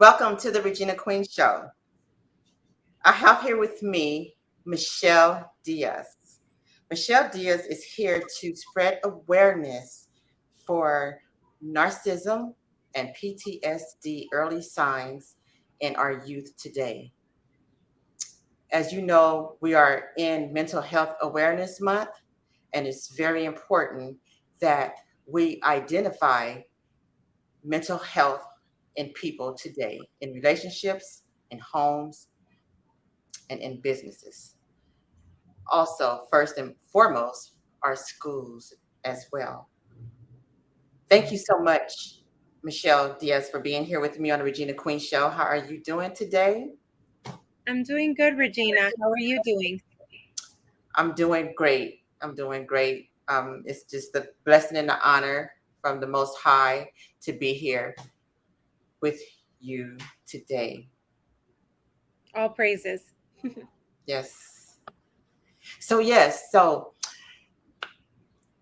Welcome to the Regina Queen Show. I have here with me Michelle Diaz. Michelle Diaz is here to spread awareness for narcissism and PTSD early signs in our youth today. As you know, we are in Mental Health Awareness Month, and it's very important that we identify mental health in people today, in relationships, in homes, and in businesses. Also, first and foremost, our schools as well. Thank you so much, Michelle Diaz, for being here with me on the Regina Queen Show. How are you doing today? I'm doing good, Regina. How are you doing? I'm doing great. I'm doing great. It's just a blessing and an honor from the Most High to be here with you today. All praises. Yes. So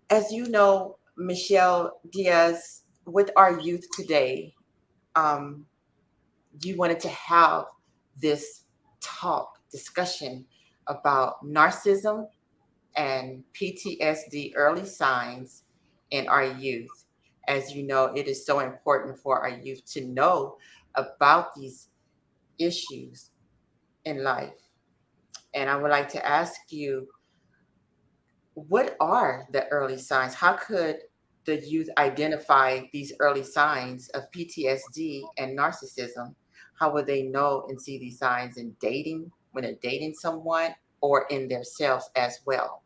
as you know, Michelle Diaz, with our youth today, um, you wanted to have this discussion about narcissism and PTSD early signs in our youth. As you know, it is so important for our youth to know about these issues in life. And I would like to ask you, what are the early signs? How could the youth identify these early signs of PTSD and narcissism? How would they know and see these signs in dating, when they're dating someone, or in themselves as well?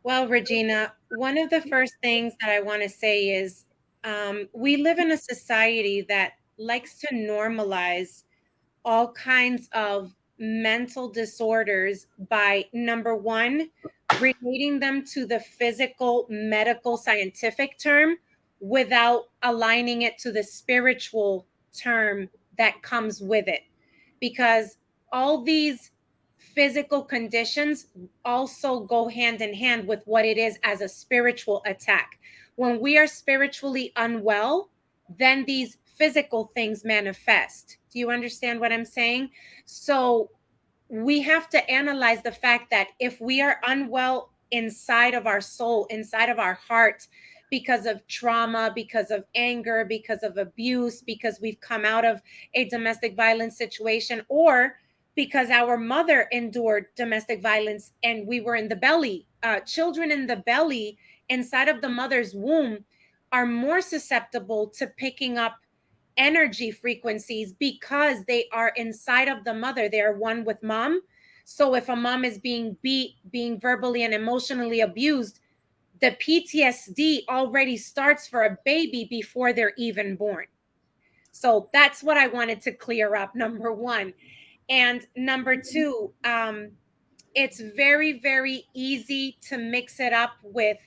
Well, Regina, one of the first things that I want to say is we live in a society that likes to normalize all kinds of mental disorders by number one, relating them to the physical, medical, scientific term without aligning it to the spiritual term that comes with it. Because all these physical conditions also go hand in hand with what it is as a spiritual attack. When we are spiritually unwell, then these physical things manifest. Do you understand what I'm saying? So we have to analyze the fact that if we are unwell inside of our soul, inside of our heart, because of trauma, because of anger, because of abuse, because we've come out of a domestic violence situation, or because our mother endured domestic violence and we were in the belly, children in the belly inside of the mother's womb are more susceptible to picking up energy frequencies because they are inside of the mother. They are one with mom. So if a mom is being beat, being verbally and emotionally abused, the PTSD already starts for a baby before they're even born. So that's what I wanted to clear up, number one. And number two, it's very, very easy to mix it up with,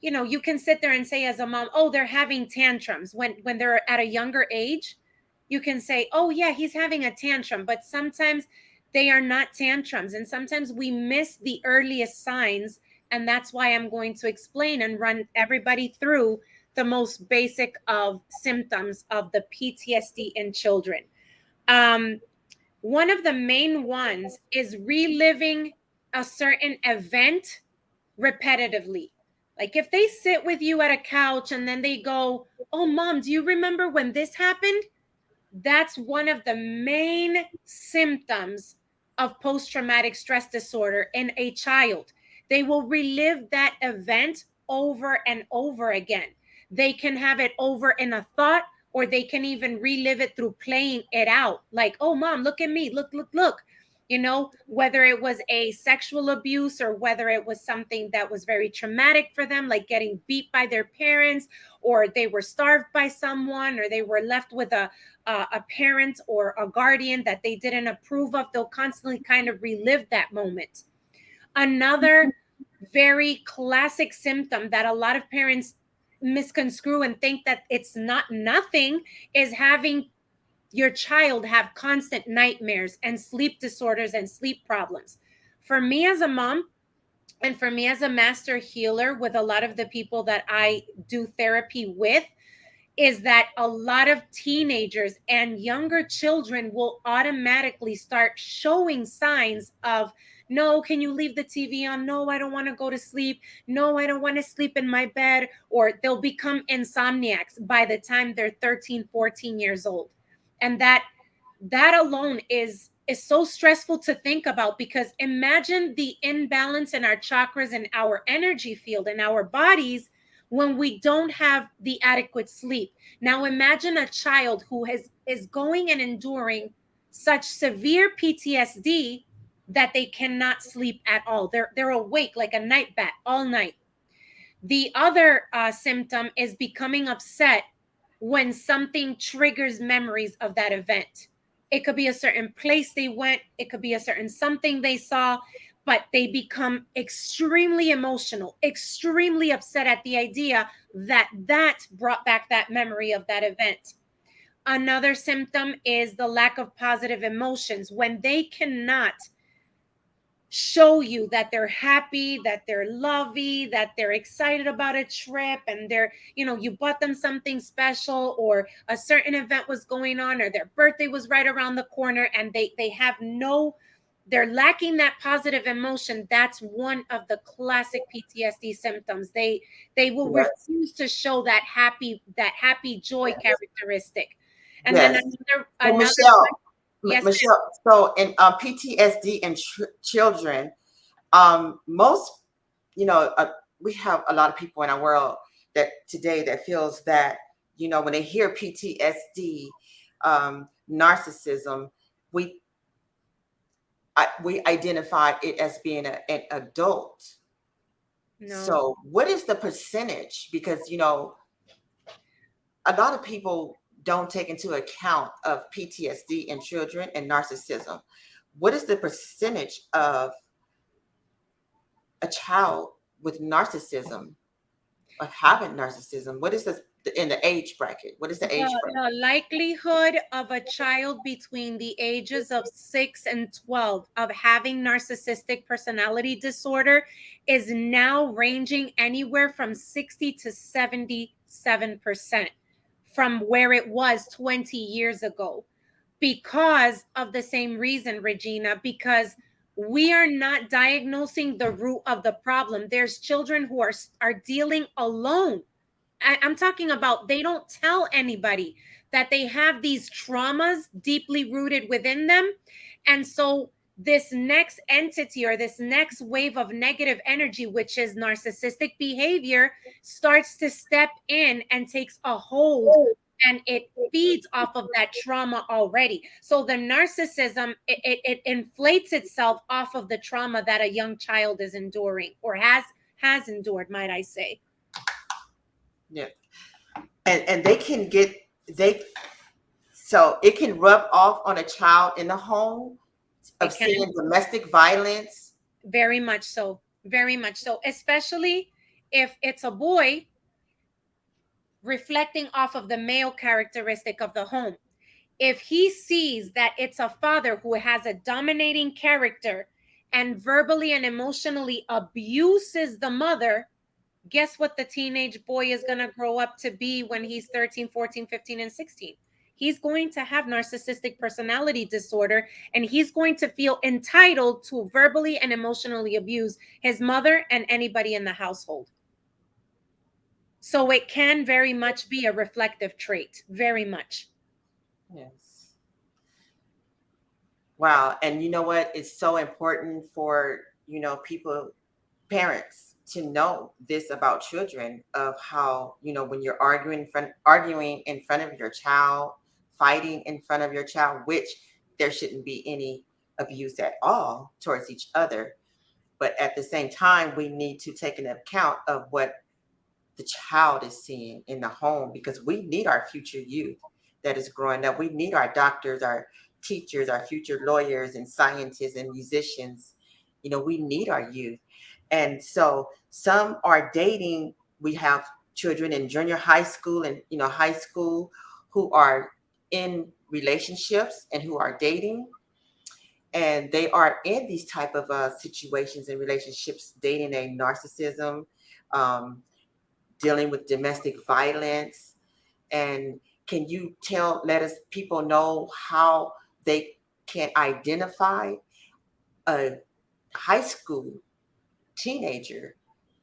you can sit there and say as a mom, oh, they're having tantrums when they're at a younger age. You can say, oh yeah, he's having a tantrum, but sometimes they are not tantrums, and sometimes we miss the earliest signs. And that's why I'm going to explain and run everybody through the most basic of symptoms of the PTSD in children. um, One of the main ones is reliving a certain event repetitively. Like if they sit with you at a couch and then they go, oh, mom, do you remember when this happened? That's one of the main symptoms of post traumatic stress disorder in a child. They will relive that event over and over again. They can have it over in a thought, or they can even relive it through playing it out. Like, oh, mom, look at me. Look, look, look. Whether it was a sexual abuse or whether it was something that was very traumatic for them, like getting beat by their parents, or they were starved by someone, or they were left with a parent or a guardian that they didn't approve of. They'll constantly kind of relive that moment. Another very classic symptom that a lot of parents misconstrue and think that it's not nothing is having your child have constant nightmares and sleep disorders and sleep problems. For me as a mom, and for me as a master healer with a lot of the people that I do therapy with, is that a lot of teenagers and younger children will automatically start showing signs of, no, can you leave the TV on? No, I don't want to go to sleep. No, I don't want to sleep in my bed. Or they'll become insomniacs by the time they're 13, 14 years old. And that alone is so stressful to think about, because imagine the imbalance in our chakras and our energy field and our bodies when we don't have the adequate sleep. Now imagine a child who is going and enduring such severe PTSD that they cannot sleep at all. They're awake like a night bat all night. The other symptom is becoming upset when something triggers memories of that event. It could be a certain place they went, it could be a certain something they saw, but they become extremely emotional, extremely upset at the idea that that brought back that memory of that event. Another symptom is the lack of positive emotions. When they cannot show you that they're happy, that they're lovey, that they're excited about a trip, and they're, you bought them something special, or a certain event was going on, or their birthday was right around the corner, and they have no, they're lacking that positive emotion. That's one of the classic PTSD symptoms. They will Yes. refuse to show that happy joy Yes. characteristic. And then Yes. So another one. Michelle, Yes, ma'am. Michelle. So in PTSD in children, most, you know, we have a lot of people in our world that today that feels that, when they hear PTSD, narcissism, we we identify it as being an adult. No. So what is the percentage? Because a lot of people don't take into account of PTSD in children and narcissism. What is the percentage of a child with narcissism, of having narcissism? What is the in the age bracket? What is the age bracket? The likelihood of a child between the ages of 6 and 12 of having narcissistic personality disorder is now ranging anywhere from 60 to 77% from where it was 20 years ago, because of the same reason, Regina, because we are not diagnosing the root of the problem. There's children who are dealing alone. I'm talking about, they don't tell anybody that they have these traumas deeply rooted within them. And so this next entity, or this next wave of negative energy, which is narcissistic behavior, starts to step in and takes a hold, and it feeds off of that trauma already. So the narcissism, it inflates itself off of the trauma that a young child is enduring, or has endured, might I say. Yeah. And they can get they so it can rub off on a child in the home of It can. seeing domestic violence. Very much so. Very much so. Especially if it's a boy, reflecting off of the male characteristic of the home. If he sees that it's a father who has a dominating character and verbally and emotionally abuses the mother, guess what the teenage boy is going to grow up to be when he's 13, 14, 15, and 16? He's going to have narcissistic personality disorder, and he's going to feel entitled to verbally and emotionally abuse his mother and anybody in the household. So it can very much be a reflective trait, very much. Yes. Wow. And you know what? It's so important for, people, parents, to know this about children, of how, when you're arguing in front of your child, fighting in front of your child, which there shouldn't be any abuse at all towards each other. But at the same time, we need to take into account of what the child is seeing in the home, because we need our future youth that is growing up. We need our doctors, our teachers, our future lawyers and scientists and musicians. We need our youth. And so some are dating. We have children in junior high school and high school who are in relationships and who are dating, and they are in these type of situations and relationships, dating a narcissism, um, dealing with domestic violence. And can you let us people know how they can identify a high school teenager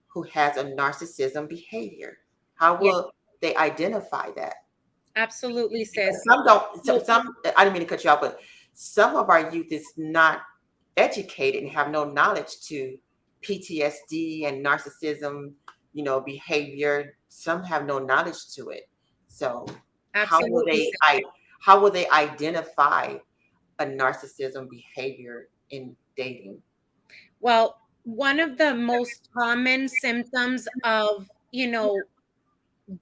who has a narcissism behavior? How Yeah, will they identify that? absolutely, Because sis. some don't, So some, I didn't mean to cut you off, but some of our youth is not educated and have no knowledge to PTSD and narcissism, behavior. Some have no knowledge to it. So how will absolutely, they, sis. how will they identify a narcissism behavior in dating? Well, one of the most common symptoms of,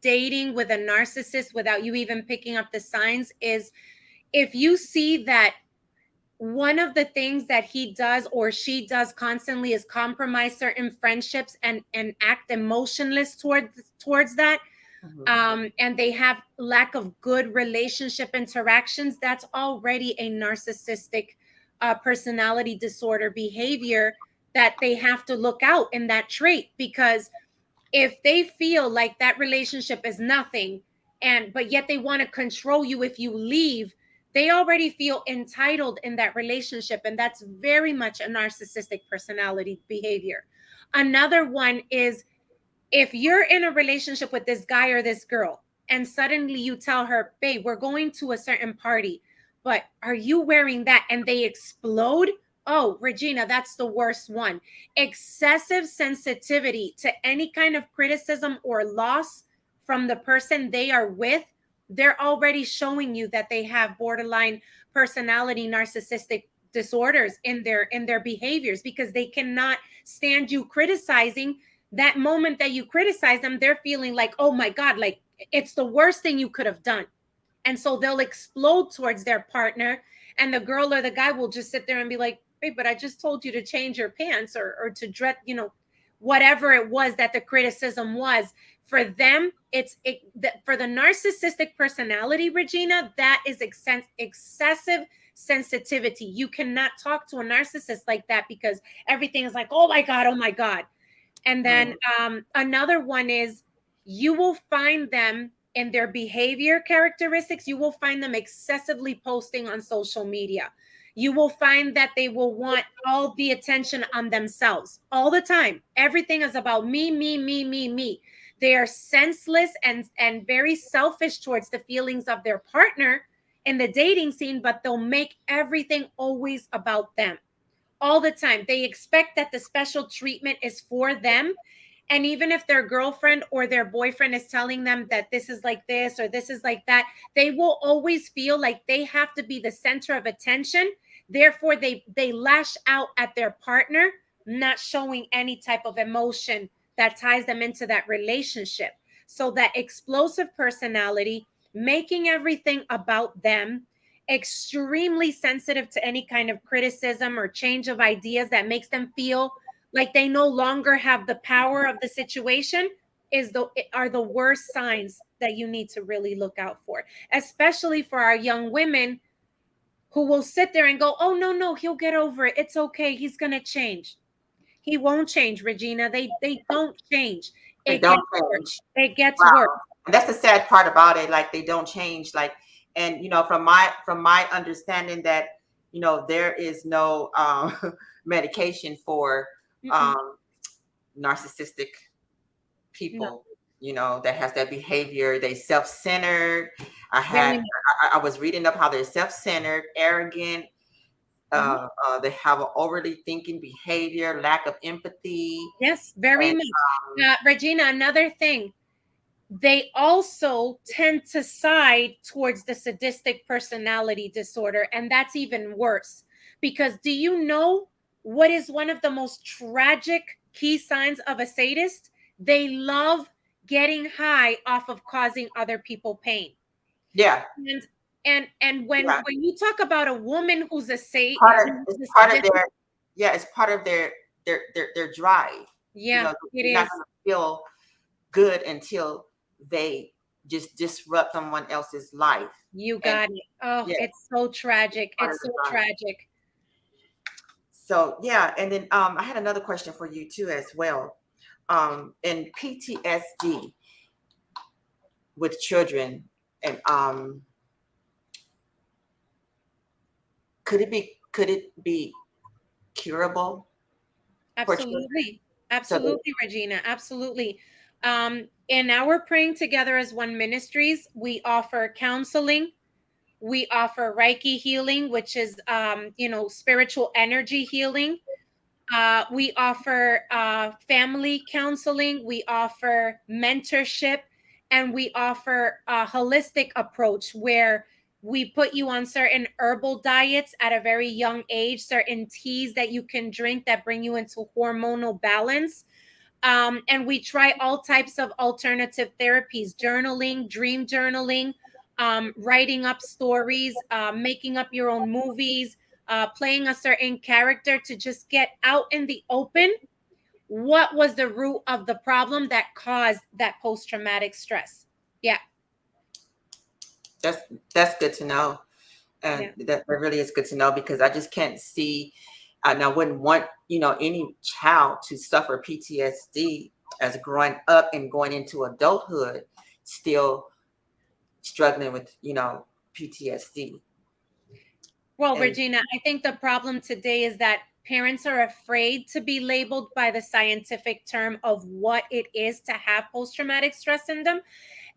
dating with a narcissist without you even picking up the signs is if you see that one of the things that he does or she does constantly is compromise certain friendships and act emotionless towards that, Mhm. and they have lack of good relationship interactions, that's already a narcissistic personality disorder behavior that they have to look out in that trait. Because if they feel like that relationship is nothing, and but yet they want to control you if you leave, they already feel entitled in that relationship, and that's very much a narcissistic personality behavior. Another one is if you're in a relationship with this guy or this girl and suddenly you tell her, babe, we're going to a certain party, but are you wearing that? And they explode. Oh, Regina, that's the worst one. Excessive sensitivity to any kind of criticism or loss from the person they are with. They're already showing you that they have borderline personality narcissistic disorders in their behaviors, because they cannot stand you criticizing. That moment that you criticize them, they're feeling like, oh my God, like it's the worst thing you could have done. And so they'll explode towards their partner. And the girl or the guy will just sit there and be like, hey, but I just told you to change your pants or to dress, whatever it was that the criticism was. For them, for the narcissistic personality, Regina, that is excessive sensitivity. You cannot talk to a narcissist like that because everything is like, oh my God, oh my God. And then Mhm. another one is you will find them in their behavior characteristics. You will find them excessively posting on social media. You will find that they will want all the attention on themselves all the time. Everything is about me, me, me, me, me. They are senseless and very selfish towards the feelings of their partner in the dating scene, but they'll make everything always about them all the time. They expect that the special treatment is for them. And even if their girlfriend or their boyfriend is telling them that this is like this or this is like that, they will always feel like they have to be the center of attention. Therefore, they lash out at their partner, not showing any type of emotion that ties them into that relationship. So that explosive personality, making everything about them, extremely sensitive to any kind of criticism or change of ideas that makes them feel like they no longer have the power of the situation, are the worst signs that you need to really look out for, especially for our young women who will sit there and go, oh no, no, he'll get over it, it's okay, he's going to change. He won't change, Regina. They don't change. They It don't gets worse. change. It gets Wow. worse. And that's the sad part about it. Like they don't change. Like, and from my understanding that, there is no medication for Mm-mm. um narcissistic No, people, that has that behavior. They self-centered. very much. I was reading up how they're self-centered, arrogant, Mhm. they have an overly thinking behavior, lack of empathy, Yes, very and much. Regina, another thing, they also tend to side towards the sadistic personality disorder. And that's even worse. Because do you know what is one of the most tragic key signs of a sadist? They love getting high off of causing other people pain. yeah, And and when yeah. you talk about a woman who's It's who's a part of sadistic, their, yeah, it's part of their drive. yeah, it They're not is. going to feel good until they just disrupt someone else's life. You And got it. Oh, yeah, it's so tragic. part of It's the so drive. tragic. So yeah, and then I had another question for you too as well. In PTSD with children, And could it be curable for children? Absolutely. So that, Absolutely, Regina. Absolutely. In our Praying Together as One Ministries, we offer counseling. We offer Reiki healing, which is, spiritual energy healing. We offer family counseling. We offer mentorship, and we offer a holistic approach where we put you on certain herbal diets at a very young age, certain teas that you can drink that bring you into hormonal balance. And we try all types of alternative therapies, journaling, dream journaling, writing up stories, making up your own movies, playing a certain character to just get out in the open what was the root of the problem that caused that post traumatic stress. Yeah, that's that's good to know. And yeah. that really is good to know because I just can't see, and I wouldn't want, any child to suffer PTSD as growing up and going into adulthood, still struggling with, PTSD. Well, And Regina, I think the problem today is that parents are afraid to be labeled by the scientific term of what it is to have post traumatic stress syndrome.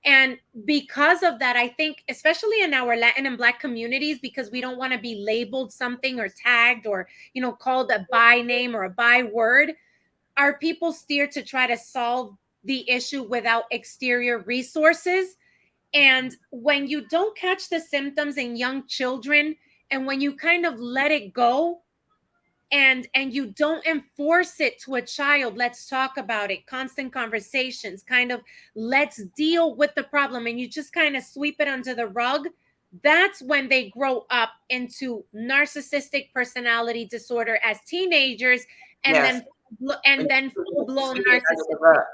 And because of that, I think, especially in our Latin and Black communities, because we don't want to be labeled something or tagged or, called a by name or a by word, our people steer to try to solve the issue without exterior resources. And when you don't catch the symptoms in young children, and when you kind of let it go, and you don't enforce it to a child, let's talk about it, constant conversations, kind of let's deal with the problem, and you just kind of sweep it under the rug, that's when they grow up into narcissistic personality disorder as teenagers, and yes, then when full you blown sweep it under the narcissistic. rug.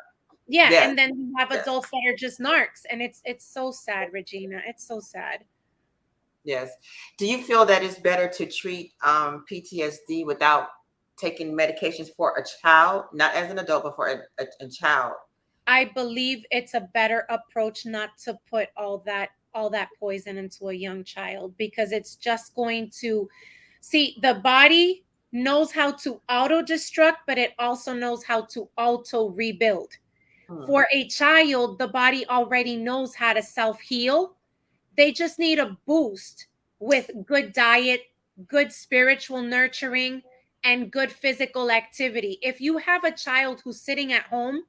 Yeah, Yes, and then you have yes, adults that are just narcs, and it's so sad, Regina. It's so sad. yes. Do you feel that it's better to treat PTSD without taking medications for a child, not as an adult, but for a child? I believe it's a better approach not to put all that poison into a young child, because it's just going to see, the body knows how to auto destruct, but it also knows how to auto rebuild. Hmm. For a child, the body already knows how to self heal. They just need a boost with good diet, good spiritual nurturing, and good physical activity. If you have a child who's sitting at home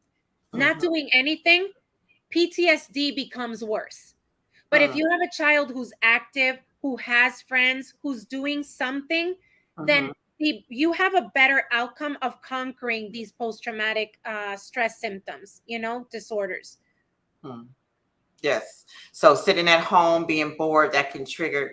not Hmm. doing anything, PTSD becomes worse. But if Hmm. you have a child who's active, who has friends, who's doing something, Hmm. then you have a better outcome of conquering these post traumatic stress symptoms, disorders. Hmm. Yes. So sitting at home being bored, that can trigger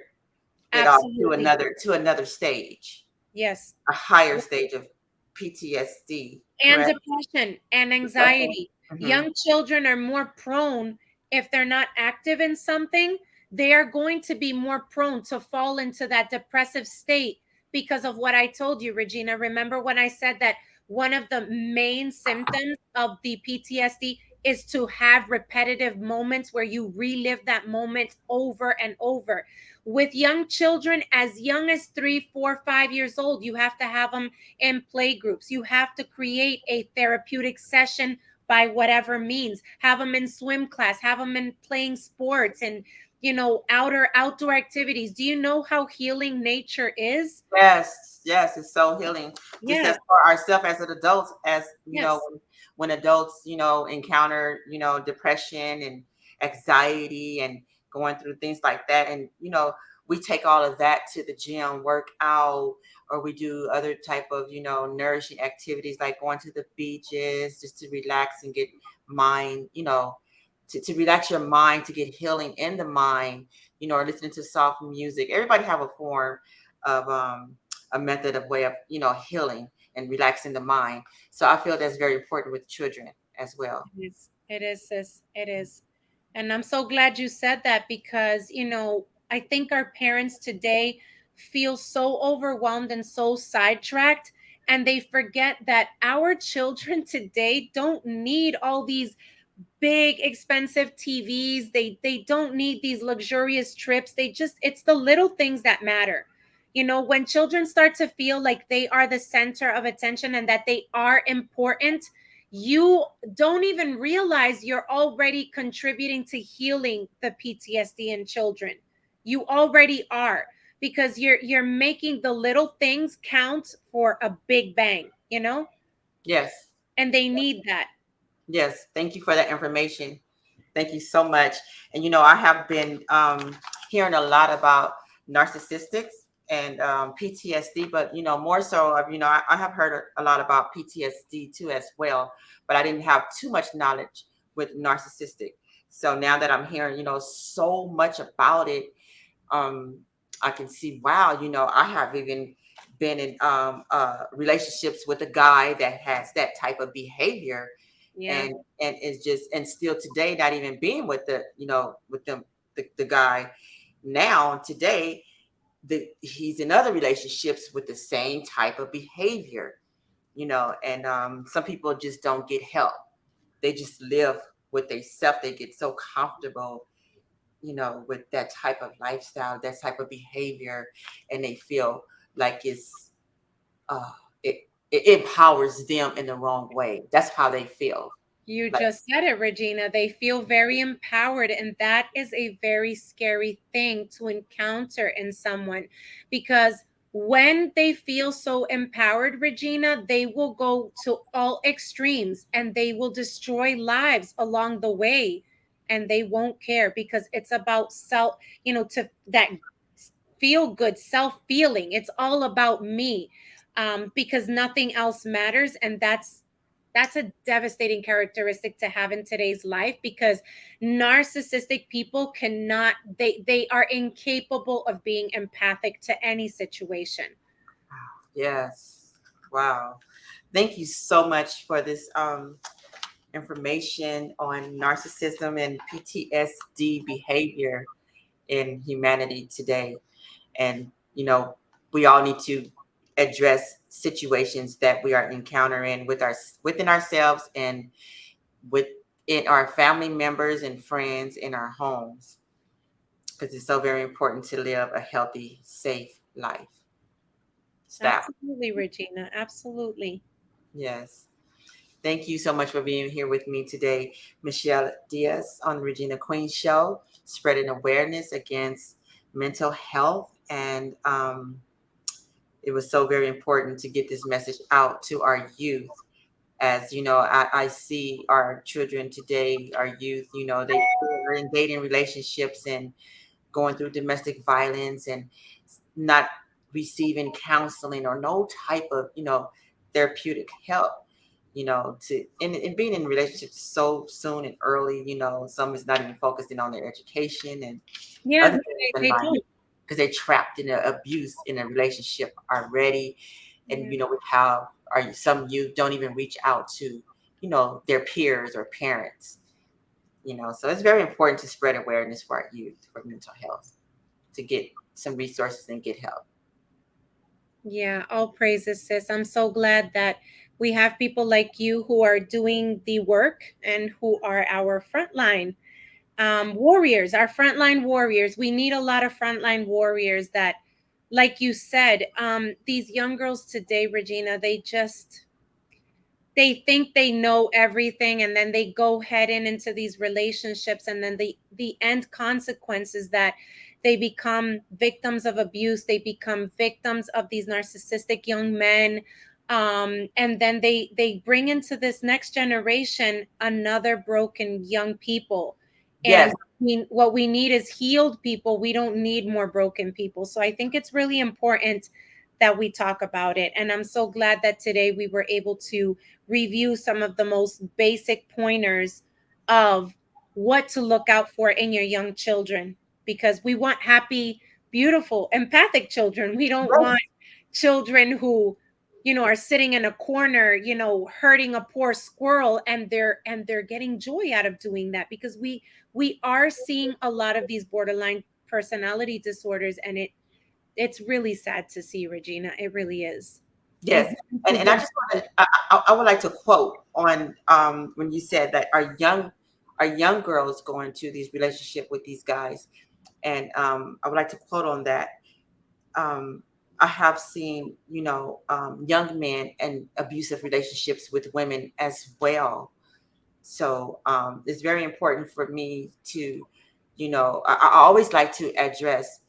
it off to Absolutely. another stage, Yes. a higher stage of PTSD, And correct? depression and Depression. anxiety. Hmm. Young children are more prone, if they're not active in something, they are going to be more prone to fall into that depressive state because of what I told you, Regina. Remember when I said that one of the main symptoms of the PTSD is to have repetitive moments where you relive that moment over and over. With young children, as young as 3, 4, 5 years old, you have to have them in play groups. You have to create a therapeutic session by whatever means. Have them in swim class, have them in playing sports and outdoor activities. Do you know how healing nature is? Yes, yes, it's so healing. Just as Yes, for ourselves as an adults, as yes, when adults, encounter, depression and anxiety and going through things like that, and we take all of that to the gym, work out, or we do other type of, nourishing activities like going to the beaches just to relax and get mind, to relax your mind, to get healing in the mind, or listening to soft music. Everybody have a form of a method of way of healing and relaxing the mind. So I feel that's very important with children as well. it is. It is, sis. It is. And I'm so glad you said that, because, I think our parents today feel so overwhelmed and so sidetracked, and they forget that our children today don't need all these big expensive TVs. They don't need these luxurious trips. They just, it's the little things that matter. When children start to feel like they are the center of attention and that they are important, you don't even realize you're already contributing to healing the PTSD in children. You already are, because you're making the little things count for a big bang. Yes. And they need that. Yes. Thank you for that information. Thank you so much. And I have been hearing a lot about narcissistics and PTSD, but more so of I have heard a lot about PTSD too as well, but I didn't have too much knowledge with narcissistic. So now that I'm hearing so much about it, um, I can see, wow, I have even been in relationships with a guy that has that type of behavior, Yeah. and is just, and still today not even being with with them, the guy now today, he's in other relationships with the same type of behavior, and some people just don't get help. They just live with themselves. They get so comfortable with that type of lifestyle, that type of behavior, and they feel like uh, it empowers them in the wrong way. That's how they feel. You Like, just said it, Regina. They feel very empowered, and that is a very scary thing to encounter in someone, because when they feel so empowered, Regina, they will go to all extremes and they will destroy lives along the way, and they won't care because it's about self, to that feel good self feeling. It's all about me, because nothing else matters, and that's a devastating characteristic to have in today's life, because narcissistic people cannot, they are incapable of being empathic to any situation. yes, wow. Thank you so much for this information on narcissism and PTSD behavior in humanity today. And we all need to address situations that we are encountering within ourselves, and within our family members and friends in our homes, because it's so very important to live a healthy, safe life style. Absolutely, Regina. Absolutely. Yes. Thank you so much for being here with me today, Michelle Diaz on the Regina Queen Show, spreading awareness against mental health. And it was so very important to get this message out to our youth. As I see our children today, our youth, they're in dating relationships and going through domestic violence, and not receiving counseling or no type of therapeutic help, to and being in relationships so soon and early. Some is not even focusing on their education and Yeah, other things in they life, don't. because they're trapped in an abuse in a relationship already. And Yeah. we have some youth don't even reach out to their peers or parents. So it's very important to spread awareness for our youth for mental health, to get some resources and get help. Yeah, all praises, sis. I'm so glad that we have people like you who are doing the work and who are our frontline warriors, our frontline warriors. We need a lot of frontline warriors that, like you said, these young girls today, Regina, they think they know everything, and then they go heading into these relationships, and then the end consequence is that they become victims of abuse. They become victims of these narcissistic young men, and then they bring into this next generation another broken young people. And Yes, what we need is healed people. We don't need more broken people. So I think it's really important that we talk about it, and I'm so glad that today we were able to review some of the most basic pointers of what to look out for in your young children, because we want happy, beautiful, empathic children. We don't want children who are sitting in a corner, hurting a poor squirrel, and they're getting joy out of doing that, because we are seeing a lot of these borderline personality disorders, and it's really sad to see, Regina. It really is. And yes. And I just want to, I would like to quote on when you said that our young our young girls go into these relationship with these guys. And I would like to quote on that. um, I have seen, young men and abusive relationships with women as well. So it's very important for me to, I always like to address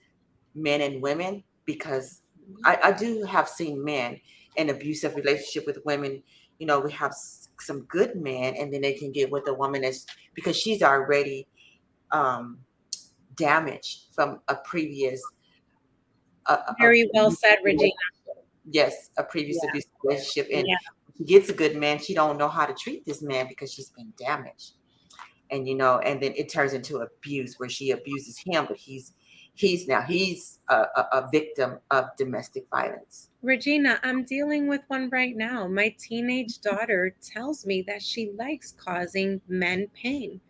men and women, because I do have seen men in abusive relationship with women. We have some good men, and then they can get with a woman that's, because she's already um, damaged from a previous Very well abusive said, Regina. relationship. Yes, a previous Yeah, abusive relationship, and yeah. she gets a good man. She don't know how to treat this man because she's been damaged, and and then it turns into abuse where she abuses him, but he's a victim of domestic violence. Regina, I'm dealing with one right now. My teenage daughter tells me that she likes causing men pain.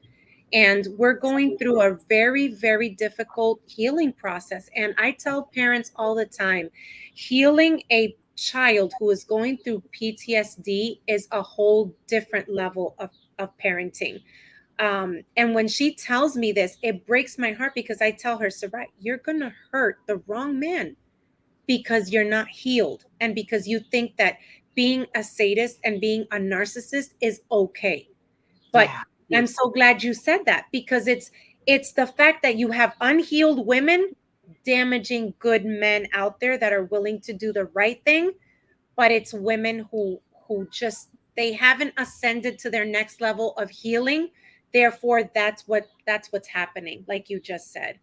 And we're going through a very, very difficult healing process. And I tell parents all the time, healing a child who is going through PTSD is a whole different level of parenting. And when she tells me this, it breaks my heart because I tell her, Sarai, you're going to hurt the wrong man because you're not healed and because you think that being a sadist and being a narcissist is okay. But Yeah, I'm so glad you said that because it's the fact that you have unhealed women damaging good men out there that are willing to do the right thing, but it's women who just they haven't ascended to their next level of healing. Therefore, that's what's happening, like you just said.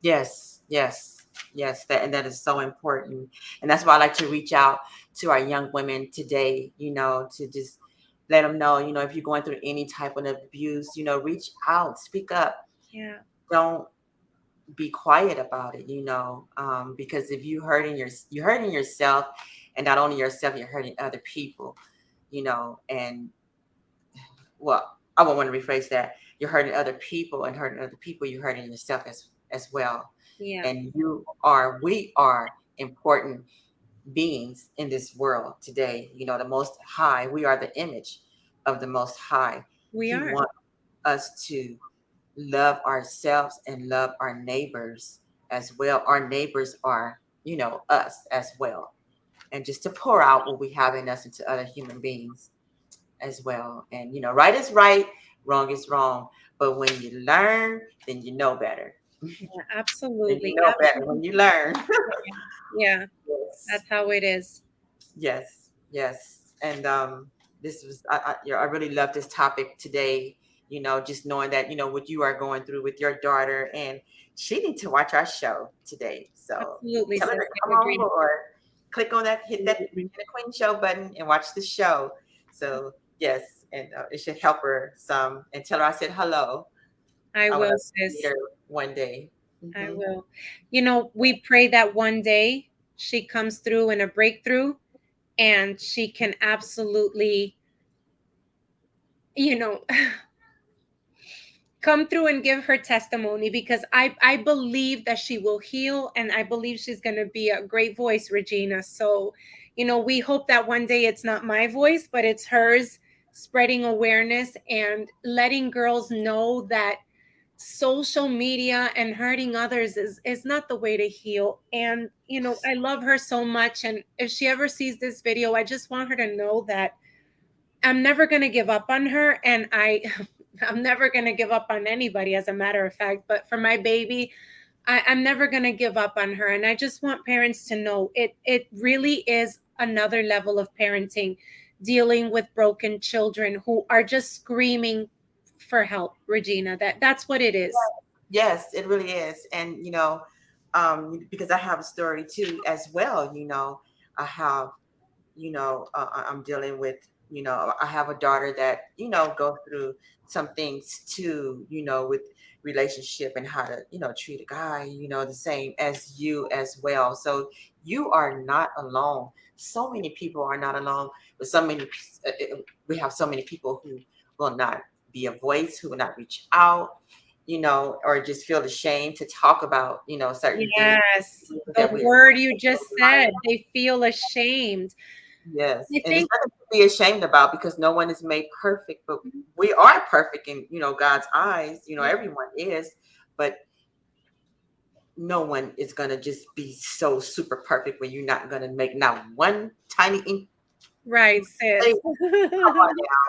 yes, yes, yes. That is so important, and that's why I like to reach out to our young women today. To just let them know, if you're going through any type of abuse, reach out, speak up. Yeah, Don't be quiet about it, because if you're hurting yourself, and not only yourself, you're hurting other people, and, well, I won't want to rephrase that. You're hurting other people, and hurting other people, you're hurting yourself as well. yeah, And we are important beings in this world today. The Most High, we are the image of the Most High. we He are. wants us to love ourselves and love our neighbors as well. Our neighbors are, us as well. And just to pour out what we have in us into other human beings as well. And, right is right, wrong is wrong. But when you learn, then you know better. Yeah, Then absolutely, you know better absolutely. when you learn. Yeah, Yes. that's how it is. Yes, yes. And this was I really love this topic today. Just knowing that what you are going through with your daughter, and she need to watch our show today. So Absolutely, tell her to Sister come on Regina. board. Click on that, hit that Absolutely. Regina Queen Show button, and watch the show. So yes, and it should help her some. And tell her I said hello. I I want will, to meet sis. her one day. I Hmm. will. We pray that one day she comes through in a breakthrough and she can absolutely, you know, come through and give her testimony because I believe that she will heal and I believe she's going to be a great voice, Regina. So, we hope that one day it's not my voice, but it's hers spreading awareness and letting girls know that social media and hurting others is not the way to heal. And I love her so much, and if she ever sees this video, I just want her to know that I'm never going to give up on her, and I'm never going to give up on anybody, as a matter of fact. But for my baby, I'm never going to give up on her. And I just want parents to know it really is another level of parenting, dealing with broken children who are just screaming for help, Regina. That's what it is. Yes, it really is. And, because I have a story too as well. I have, I'm dealing with, I have a daughter that, go through some things too, with relationship and how to, treat a guy, the same as you as well. So you are not alone. So many people are not alone, but we have so many people who will not be a voice, who will not reach out, or just feel ashamed to talk about, certain things Yes, the that we word you just said, they feel ashamed. Yes, I and it's think nothing to be ashamed about, because no one is made perfect, but we are perfect in, God's eyes. Mhm. Everyone is, but no one is going to just be so super perfect when you're not going to make not one tiny Right, mistake. sis. Come on now.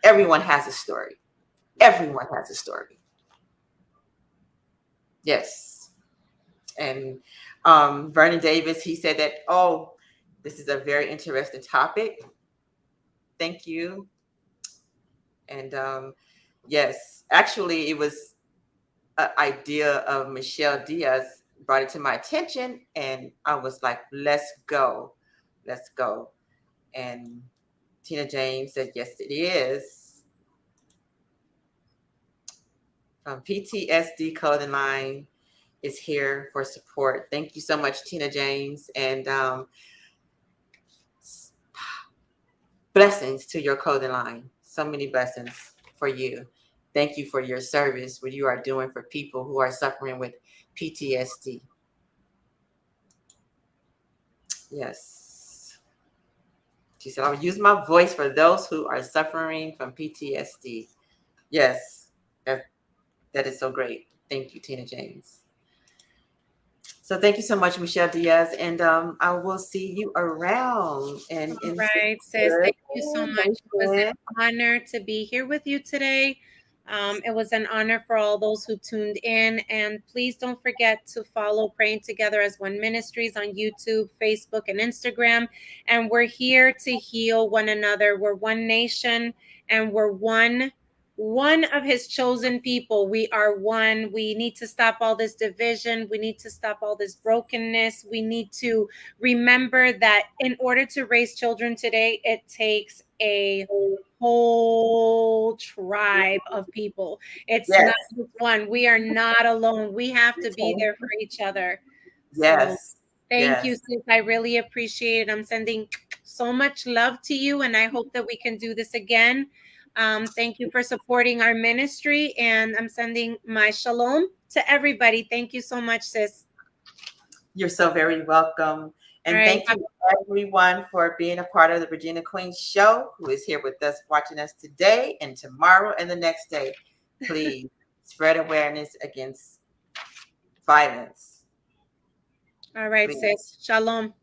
Everyone has a story. Everyone has a story. Yes. And Vernon Davis, he said that, oh, this is a very interesting topic. Thank you. And yes, actually, it was an idea of Michelle Diaz brought it to my attention, and I was like, let's go. Let's go. And Tina James said, yes, it is. PTSD Clothing Line is here for support. Thank you so much, Tina James. And blessings to your clothing line. So many blessings for you. Thank you for your service, what you are doing for people who are suffering with PTSD. Yes. She said, I'll use my voice for those who are suffering from PTSD. Yes, that is so great. Thank you, Tina James. So thank you so much, Michelle Diaz, and I will see you around. And All in right, sis. Thank you so much. It was an honor to be here with you today. It was an honor for all those who tuned in. And please don't forget to follow Praying Together as One Ministries on YouTube, Facebook, and Instagram. And we're here to heal one another. We're one nation, and we're one of his chosen people. We are one. We need to stop all this division. We need to stop all this brokenness. We need to remember that in order to raise children today, it takes a whole tribe of people. It's Yes. not just one. We are not alone. We have to be there for each other. So Yes. thank you, Yes. sis. I really appreciate it. I'm sending so much love to you, and I hope that we can do this again. Thank you for supporting our ministry, and I'm sending my shalom to everybody. Thank you so much, sis. You're so very welcome. All And right. thank you, everyone, for being a part of the Regina Queen Show, who is here with us, watching us today and tomorrow and the next day. Please spread awareness against violence. All right, Please. sis. Shalom.